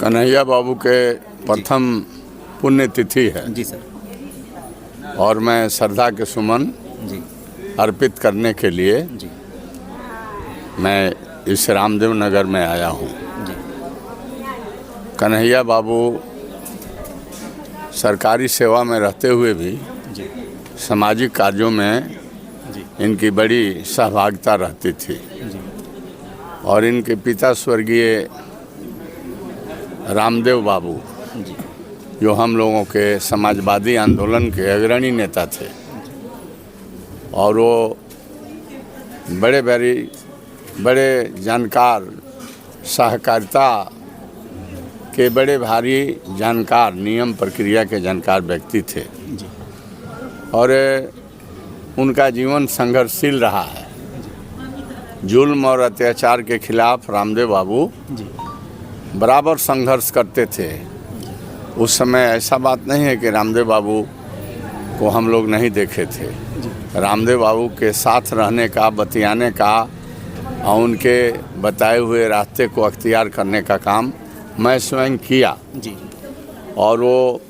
कन्हैया बाबू के प्रथम पुण्यतिथि है जी सर। और मैं श्रद्धा के सुमन जी अर्पित करने के लिए जी मैं इस रामदेव नगर में आया हूँ। जी कन्हैया बाबू सरकारी सेवा में रहते हुए भी जी सामाजिक कार्यों में जी इनकी बड़ी सहभागिता रहती थी जी और इनके पिता स्वर्गीय रामदेव बाबू जी जो हम लोगों के समाजवादी आंदोलन के अग्रणी नेता थे और वो बड़े जानकार सहकारिता के बड़े भारी जानकार नियम प्रक्रिया के जानकार व्यक्ति थे जी और उनका जीवन संघर्षशील रहा है। जुल्म और अत्याचार के खिलाफ रामदेव बाबू जी बराबर संघर्ष करते थे। उस समय ऐसा बात नहीं है कि रामदेव बाबू को हम लोग नहीं देखे थे। रामदेव बाबू के साथ रहने का, बतियाने का और उनके बताए हुए रास्ते को अख्तियार करने का काम मैं स्वयं किया जी और वो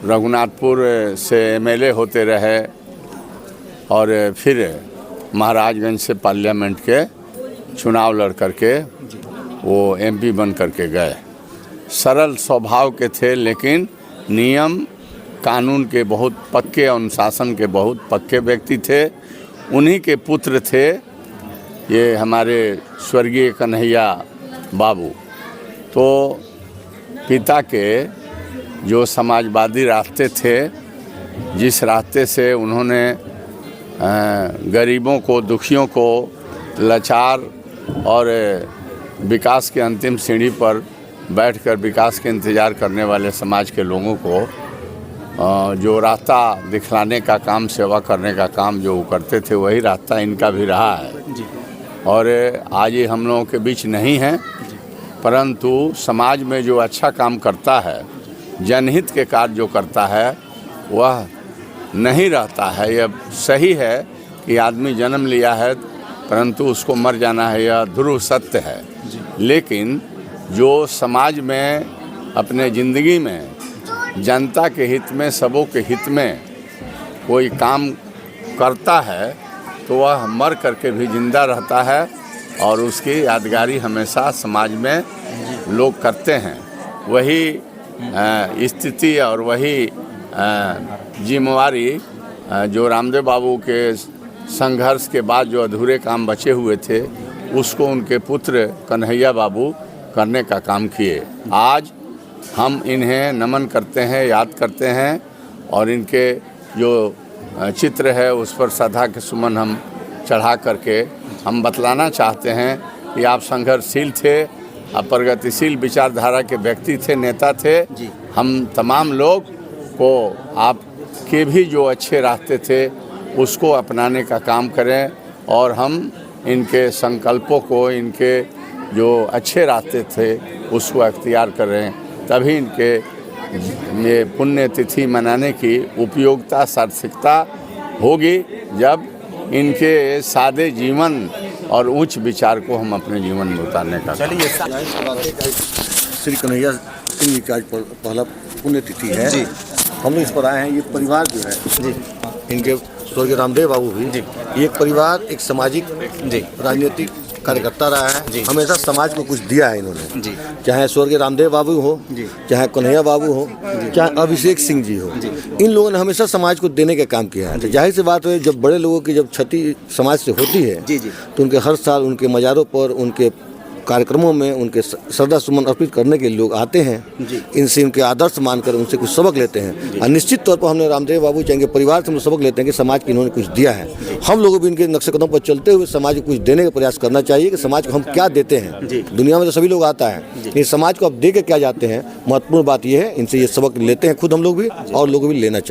रघुनाथपुर से एमएलए होते रहे और फिर महाराजगंज से पार्लियामेंट के चुनाव लड़ करके वो एमपी बन करके गए। सरल स्वभाव के थे लेकिन नियम कानून के बहुत पक्के, अनुशासन के बहुत पक्के व्यक्ति थे। उन्हीं के पुत्र थे ये हमारे स्वर्गीय कन्हैया बाबू। तो पिता के जो समाजवादी रास्ते थे, जिस रास्ते से उन्होंने गरीबों को, दुखियों को, लाचार और विकास के अंतिम सीढ़ी पर बैठकर विकास के इंतज़ार करने वाले समाज के लोगों को जो रास्ता दिखलाने का काम, सेवा करने का काम जो वो करते थे, वही रास्ता इनका भी रहा है। जी और आज ये हम लोगों के बीच नहीं है, परंतु समाज में जो अच्छा काम करता है, जनहित के कार्य जो करता है, वह नहीं रहता है। यह सही है कि आदमी जन्म लिया है परंतु उसको मर जाना है, यह ध्रुव सत्य है। लेकिन जो समाज में अपने ज़िंदगी में जनता के हित में, सबों के हित में कोई काम करता है तो वह मर करके भी जिंदा रहता है और उसकी यादगारी हमेशा समाज में लोग करते हैं। वही स्थिति और वही जिम्मेवारी जो रामदेव बाबू के संघर्ष के बाद जो अधूरे काम बचे हुए थे, उसको उनके पुत्र कन्हैया बाबू करने का काम किए। आज हम इन्हें नमन करते हैं, याद करते हैं और इनके जो चित्र है उस पर श्रद्धा के सुमन हम चढ़ा करके हम बतलाना चाहते हैं कि आप संघर्षशील थे, आप प्रगतिशील विचारधारा के व्यक्ति थे, नेता थे। हम तमाम लोग को आपके भी जो अच्छे रास्ते थे उसको अपनाने का काम करें और हम इनके संकल्पों को, इनके जो अच्छे रास्ते थे उसको अख्तियार करें। तभी इनके ये पुण्यतिथि मनाने की उपयोगिता, सार्थकता होगी जब इनके सादे जीवन और उच्च विचार को हम अपने जीवन में उतारने का। चलिए श्री कन्हैया सिंह जी का आज पहला पुण्यतिथि है जी। हम लोग इस पर आए हैं। ये परिवार जो है जी, इनके स्वर्गीय रामदेव बाबू भी जी, ये एक परिवार, एक सामाजिक जी राजनीतिक कार्यकर्ता रहा है जी। हमेशा समाज को कुछ दिया है इन्होंने जी। चाहे स्वर्गीय रामदेव बाबू हो जी, चाहे कन्हैया बाबू हो, चाहे अभिषेक सिंह जी हो, इन लोगों ने हमेशा समाज को देने का काम किया है। तो जाहिर सी बात है, जब बड़े लोगों की जब क्षति समाज से होती है जी जी, तो उनके हर साल उनके मज़ारों पर, उनके कार्यक्रमों में उनके श्रद्धा सुमन अर्पित करने के लिए लोग आते हैं। इनसे उनके आदर्श मानकर उनसे कुछ सबक लेते हैं और निश्चित तौर पर हमने रामदेव बाबू चाहेंगे परिवार से हम सबक लेते हैं कि समाज को इन्होंने कुछ दिया है। हम लोगों भी इनके नक्शे कदम पर चलते हुए समाज को कुछ देने का प्रयास करना चाहिए कि समाज को हम क्या देते हैं। दुनिया में तो सभी लोग आता है, लेकिन समाज को अब दे के क्या जाते हैं, महत्वपूर्ण बात यह है। इनसे ये सबक लेते हैं खुद हम लोग भी और लोग भी लेना चाहिए।